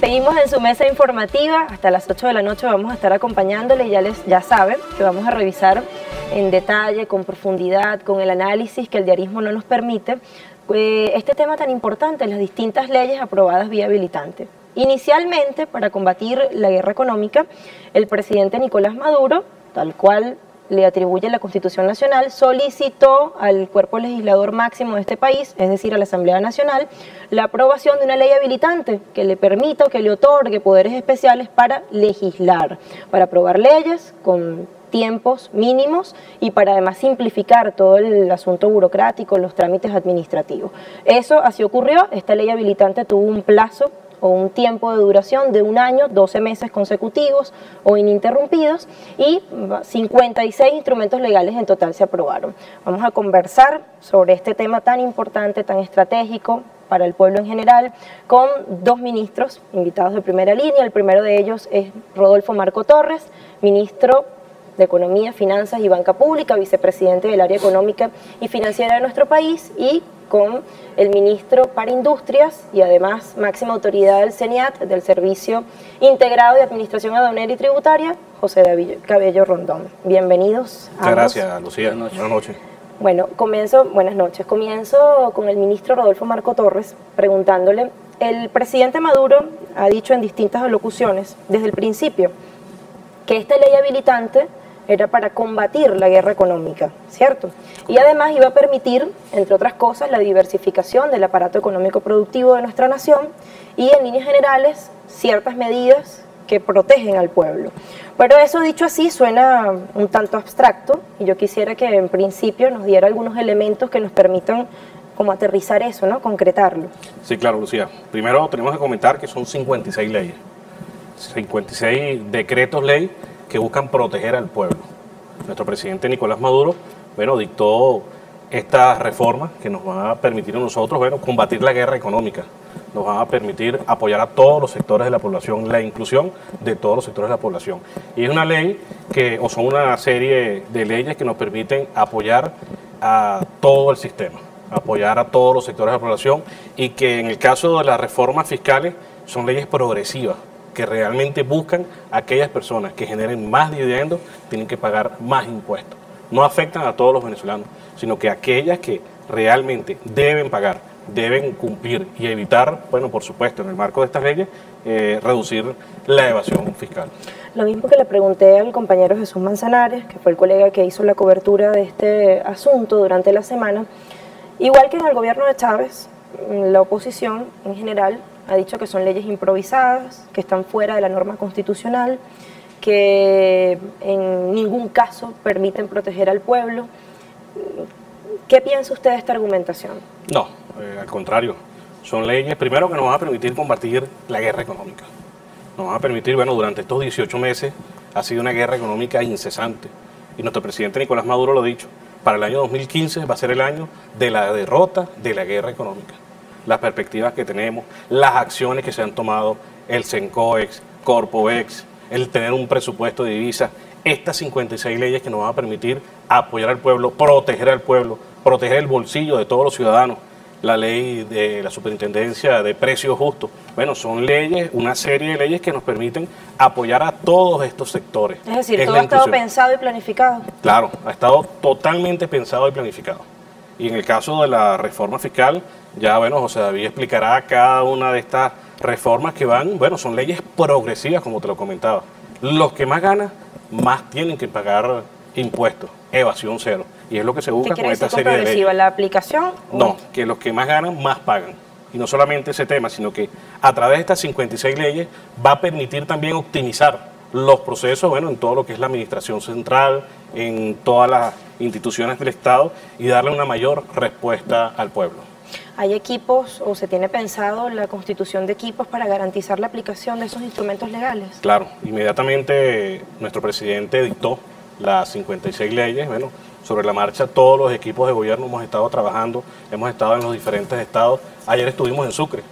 Seguimos en su mesa informativa, hasta las 8 de la noche vamos a estar acompañándole y ya saben que vamos a revisar en detalle, con profundidad, con el análisis que el diarismo no nos permite, este tema tan importante, las distintas leyes aprobadas vía habilitante. Inicialmente, para combatir la guerra económica, el presidente Nicolás Maduro, tal cual le atribuye la Constitución Nacional, solicitó al cuerpo legislador máximo de este país, es decir, a la Asamblea Nacional, la aprobación de una ley habilitante que le permita o que le otorgue poderes especiales para legislar, para aprobar leyes con tiempos mínimos y para además simplificar todo el asunto burocrático, los trámites administrativos. Eso así ocurrió, esta ley habilitante tuvo un plazo o un tiempo de duración de 1 año, 12 meses consecutivos o ininterrumpidos y 56 instrumentos legales en total se aprobaron. Vamos a conversar sobre este tema tan importante, tan estratégico para el pueblo en general, con 2 ministros invitados de primera línea. El primero de ellos es Rodolfo Marco Torres, ministro de Economía, Finanzas y Banca Pública, vicepresidente del área económica y financiera de nuestro país, y con el ministro para Industrias y además máxima autoridad del CENIAT, del Servicio Integrado de Administración Aduanera y Tributaria, José David Cabello Rondón. Bienvenidos. Muchas gracias, Lucía. Buenas noches. Bueno, buenas noches. Comienzo con el ministro Rodolfo Marco Torres preguntándole, el presidente Maduro ha dicho en distintas alocuciones desde el principio que esta ley habilitante era para combatir la guerra económica, ¿cierto? Y además iba a permitir, entre otras cosas, la diversificación del aparato económico productivo de nuestra nación y, en líneas generales, ciertas medidas que protegen al pueblo. Pero eso, dicho así, suena un tanto abstracto y yo quisiera que en principio nos diera algunos elementos que nos permitan como aterrizar eso, ¿no? Concretarlo. Sí, claro, Lucía. Primero tenemos que comentar que son 56 leyes, 56 decretos ley que buscan proteger al pueblo. Nuestro presidente Nicolás Maduro, dictó estas reformas que nos van a permitir a nosotros, combatir la guerra económica, nos van a permitir apoyar a todos los sectores de la población, la inclusión de todos los sectores de la población. Y es una ley son una serie de leyes que nos permiten apoyar a todo el sistema, apoyar a todos los sectores de la población, y que en el caso de las reformas fiscales son leyes progresivas, que realmente buscan a aquellas personas que generen más dividendos, tienen que pagar más impuestos. No afectan a todos los venezolanos, sino que aquellas que realmente deben pagar, deben cumplir y evitar, por supuesto, en el marco de estas leyes, reducir la evasión fiscal. Lo mismo que le pregunté al compañero Jesús Manzanares, que fue el colega que hizo la cobertura de este asunto durante la semana, igual que en el gobierno de Chávez, la oposición en general ha dicho que son leyes improvisadas, que están fuera de la norma constitucional, que en ningún caso permiten proteger al pueblo. ¿Qué piensa usted de esta argumentación? No, al contrario. Son leyes, primero, que nos van a permitir combatir la guerra económica. Nos van a permitir, durante estos 18 meses ha sido una guerra económica incesante. Y nuestro presidente Nicolás Maduro lo ha dicho, para el año 2015 va a ser el año de la derrota de la guerra económica. Las perspectivas que tenemos, las acciones que se han tomado, el CENCOEX, Corpovex, el tener un presupuesto de divisas, estas 56 leyes que nos van a permitir apoyar al pueblo, proteger el bolsillo de todos los ciudadanos, la ley de la superintendencia de precios justos. Son leyes, una serie de leyes que nos permiten apoyar a todos estos sectores. Es decir, todo ha estado pensado y planificado. Claro, ha estado totalmente pensado y planificado. Y en el caso de la reforma fiscal, ya José David explicará cada una de estas reformas que son leyes progresivas, como te lo comentaba. Los que más ganan, más tienen que pagar impuestos, evasión cero. Y es lo que se busca con esta serie de leyes. ¿La aplicación? No, que los que más ganan, más pagan. Y no solamente ese tema, sino que a través de estas 56 leyes va a permitir también optimizar los procesos, en todo lo que es la administración central, en todas las instituciones del Estado, y darle una mayor respuesta al pueblo. ¿Hay equipos o se tiene pensado la constitución de equipos para garantizar la aplicación de esos instrumentos legales? Claro, inmediatamente nuestro presidente dictó las 56 leyes, sobre la marcha todos los equipos de gobierno hemos estado trabajando, hemos estado en los diferentes estados. Ayer estuvimos en Sucre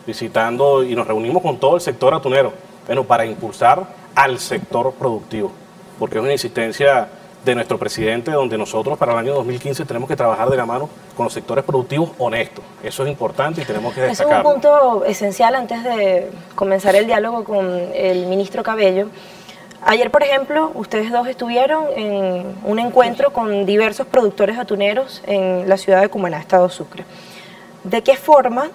visitando y nos reunimos con todo el sector atunero, para impulsar al sector productivo, porque es una insistencia de nuestro presidente, donde nosotros para el año 2015 tenemos que trabajar de la mano con los sectores productivos honestos. Eso es importante y tenemos que destacarlo. Es un punto esencial antes de comenzar el diálogo con el ministro Cabello. Ayer, por ejemplo, ustedes dos estuvieron en un encuentro con diversos productores atuneros en la ciudad de Cumaná, Estado Sucre. ¿De qué forma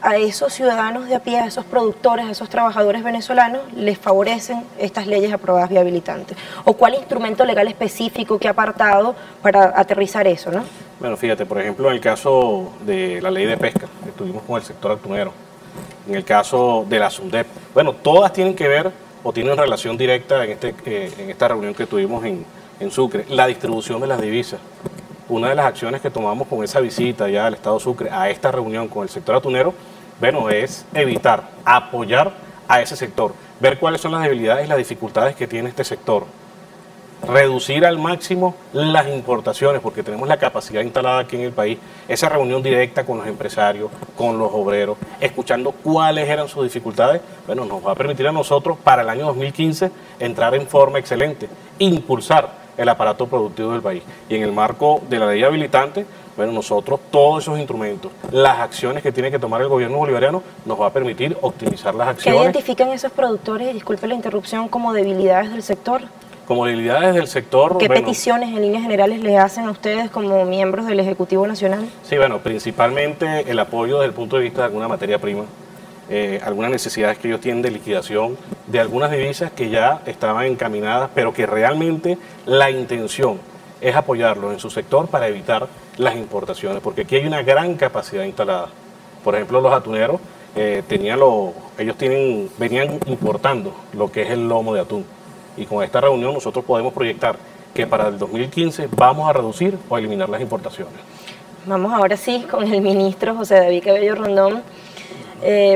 a esos ciudadanos de a pie, a esos productores, a esos trabajadores venezolanos, les favorecen estas leyes aprobadas viabilitantes? ¿O cuál instrumento legal específico, qué apartado para aterrizar eso, no? Bueno, fíjate, por ejemplo, en el caso de la ley de pesca, que estuvimos con el sector atunero, en el caso de la SUNDEP, bueno, todas tienen que ver o tienen relación directa en esta reunión que tuvimos en Sucre, la distribución de las divisas. Una de las acciones que tomamos con esa visita ya al Estado Sucre a esta reunión con el sector atunero, bueno, es evitar, apoyar a ese sector, ver cuáles son las debilidades y las dificultades que tiene este sector, reducir al máximo las importaciones, porque tenemos la capacidad instalada aquí en el país, esa reunión directa con los empresarios, con los obreros, escuchando cuáles eran sus dificultades, bueno, nos va a permitir a nosotros para el año 2015 entrar en forma excelente, impulsar el aparato productivo del país. Y en el marco de la ley habilitante, bueno, nosotros todos esos instrumentos, las acciones que tiene que tomar el gobierno bolivariano, nos va a permitir optimizar las acciones. ¿Qué identifican esos productores, y disculpe la interrupción, como debilidades del sector? Como debilidades del sector... ¿Qué peticiones en líneas generales les hacen a ustedes como miembros del Ejecutivo Nacional? Sí, bueno, principalmente el apoyo desde el punto de vista de alguna materia prima, algunas necesidades que ellos tienen de liquidación, de algunas divisas que ya estaban encaminadas, pero que realmente la intención es apoyarlos en su sector para evitar las importaciones, porque aquí hay una gran capacidad instalada. Por ejemplo, los atuneros venían importando lo que es el lomo de atún, y con esta reunión nosotros podemos proyectar que para el 2015 vamos a reducir o eliminar las importaciones. Vamos ahora sí con el ministro José David Cabello Rondón.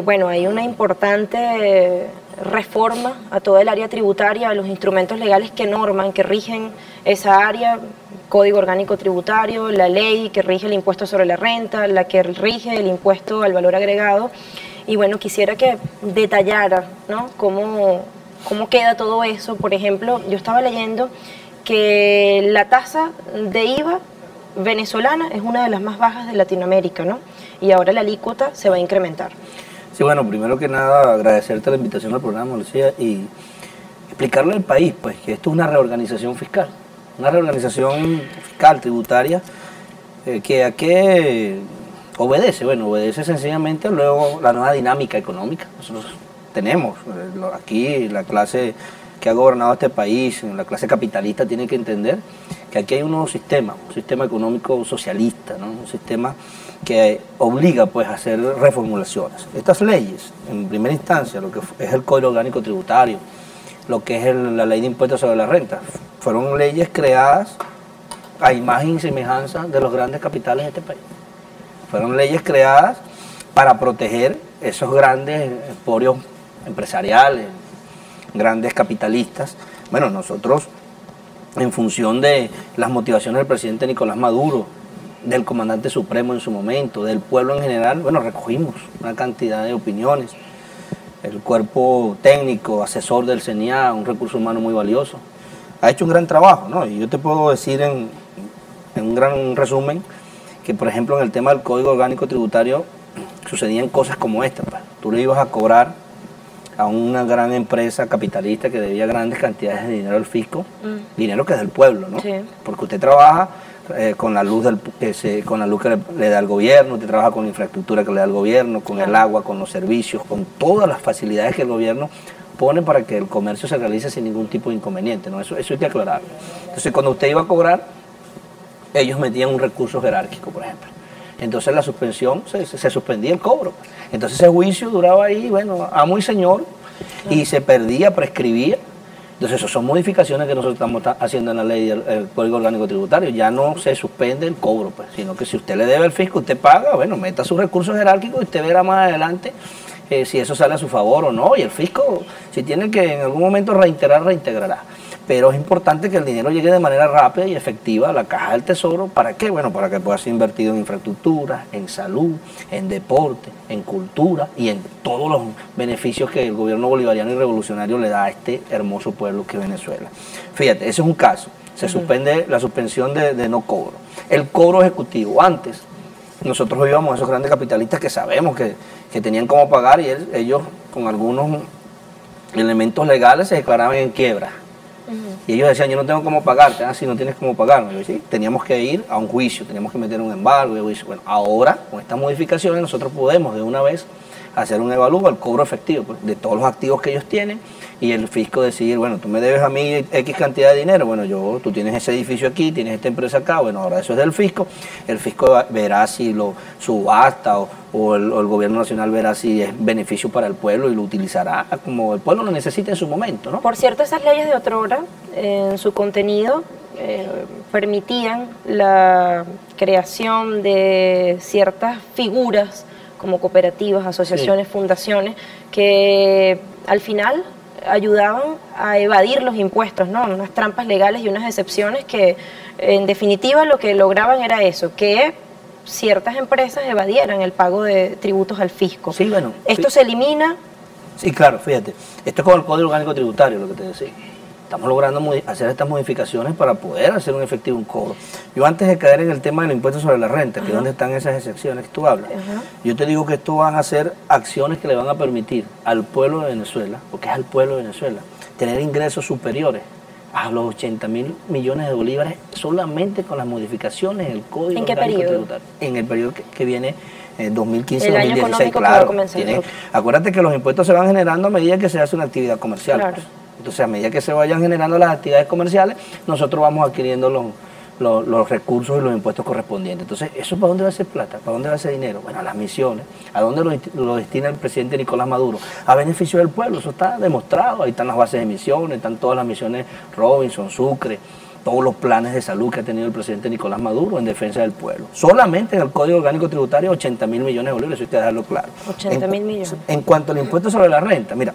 Bueno, hay una importante reforma a toda el área tributaria, a los instrumentos legales que norman, que rigen esa área, Código Orgánico Tributario, la ley que rige el impuesto sobre la renta, la que rige el impuesto al valor agregado. Y bueno, quisiera que detallara, ¿no?, cómo queda todo eso. Por ejemplo, yo estaba leyendo que la tasa de IVA venezolana es una de las más bajas de Latinoamérica, ¿no? Y ahora la alícuota se va a incrementar. Sí, bueno, primero que nada agradecerte la invitación al programa, Lucía, y explicarle al país, pues, que esto es una reorganización fiscal tributaria, que a qué obedece. Bueno, obedece sencillamente luego la nueva dinámica económica. Nosotros tenemos aquí la clase que ha gobernado este país, la clase capitalista, tiene que entender que aquí hay un nuevo sistema, un sistema económico socialista, ¿no?, un sistema que obliga, pues, a hacer reformulaciones. Estas leyes, en primera instancia, lo que es el Código Orgánico Tributario, lo que es la Ley de Impuestos sobre la Renta, fueron leyes creadas a imagen y semejanza de los grandes capitales de este país. Fueron leyes creadas para proteger esos grandes emporios empresariales, grandes capitalistas. Bueno, nosotros, en función de las motivaciones del presidente Nicolás Maduro, del comandante supremo en su momento, del pueblo en general, bueno, recogimos una cantidad de opiniones. El cuerpo técnico, asesor del CENIA, un recurso humano muy valioso, ha hecho un gran trabajo, ¿no? Y yo te puedo decir en un gran resumen que, por ejemplo, en el tema del Código Orgánico Tributario sucedían cosas como esta, pues. Tú le ibas a cobrar a una gran empresa capitalista que debía grandes cantidades de dinero al fisco, dinero que es del pueblo, ¿no? Sí. Porque usted trabaja con la luz que le da el gobierno, usted trabaja con la infraestructura que le da el gobierno, con el agua, con los servicios, con todas las facilidades que el gobierno pone para que el comercio se realice sin ningún tipo de inconveniente, ¿no? Eso hay que aclararlo. Entonces, cuando usted iba a cobrar, ellos metían un recurso jerárquico, por ejemplo. Entonces la suspensión, se suspendía el cobro. Entonces ese juicio duraba ahí, bueno, amo y señor, y se perdía, prescribía. Entonces esas son modificaciones que nosotros estamos haciendo en la ley del Código Orgánico Tributario. Ya no se suspende el cobro, pues, sino que si usted le debe al fisco, usted paga, bueno, meta sus recursos jerárquicos y usted verá más adelante si eso sale a su favor o no. Y el fisco, si tiene que en algún momento reiterar, reintegrará. Pero es importante que el dinero llegue de manera rápida y efectiva a la caja del tesoro. ¿Para qué? Bueno, para que pueda ser invertido en infraestructura, en salud, en deporte, en cultura y en todos los beneficios que el gobierno bolivariano y revolucionario le da a este hermoso pueblo que es Venezuela. Fíjate, ese es un caso. se suspende la suspensión de no cobro. El cobro ejecutivo, antes nosotros íbamos a esos grandes capitalistas que sabemos que tenían cómo pagar y ellos con algunos elementos legales se declaraban en quiebra. Y ellos decían, yo no tengo cómo pagarte, si no tienes cómo pagarme. Yo, sí, teníamos que ir a un juicio, teníamos que meter un embargo. Y yo, bueno, ahora con estas modificaciones nosotros podemos de una vez hacer un evalúo al cobro efectivo pues, de todos los activos que ellos tienen y el fisco decidir, bueno, tú me debes a mí X cantidad de dinero, bueno, tú tienes ese edificio aquí, tienes esta empresa acá, bueno, ahora eso es del fisco, el fisco verá si lo subasta o el gobierno nacional verá si es beneficio para el pueblo y lo utilizará como el pueblo lo necesita en su momento, ¿no? Por cierto, esas leyes de otrora, en su contenido, permitían la creación de ciertas figuras como cooperativas, asociaciones, fundaciones, que al final ayudaban a evadir los impuestos, ¿no? Unas trampas legales y unas excepciones que en definitiva lo que lograban era eso, que ciertas empresas evadieran el pago de tributos al fisco. Sí, bueno. ¿Esto se elimina? Sí, claro, fíjate. Esto es con el Código Orgánico Tributario, lo que te decía. Estamos logrando hacer estas modificaciones para poder hacer un efectivo un cobro. Yo antes de caer en el tema del impuesto sobre la renta, que es donde están esas excepciones que tú hablas, yo te digo que esto van a ser acciones que le van a permitir al pueblo de Venezuela, porque es al pueblo de Venezuela, tener ingresos superiores a los 80.000 millones de bolívares solamente con las modificaciones del Código Orgánico Tributario. En el periodo que viene 2015-2016, claro. Acuérdate que los impuestos se van generando a medida que se hace una actividad comercial. Claro. Pues. Entonces, a medida que se vayan generando las actividades comerciales, nosotros vamos adquiriendo los recursos y los impuestos correspondientes. Entonces, ¿eso para dónde va a ser plata? ¿Para dónde va a ser dinero? Bueno, a las misiones. ¿A dónde lo destina el presidente Nicolás Maduro? A beneficio del pueblo, eso está demostrado. Ahí están las bases de misiones, están todas las misiones Robinson, Sucre, todos los planes de salud que ha tenido el presidente Nicolás Maduro en defensa del pueblo. Solamente en el Código Orgánico Tributario 80.000 millones de bolívares, eso hay que dejarlo claro. 80.000 millones. En cuanto al impuesto sobre la renta, mira,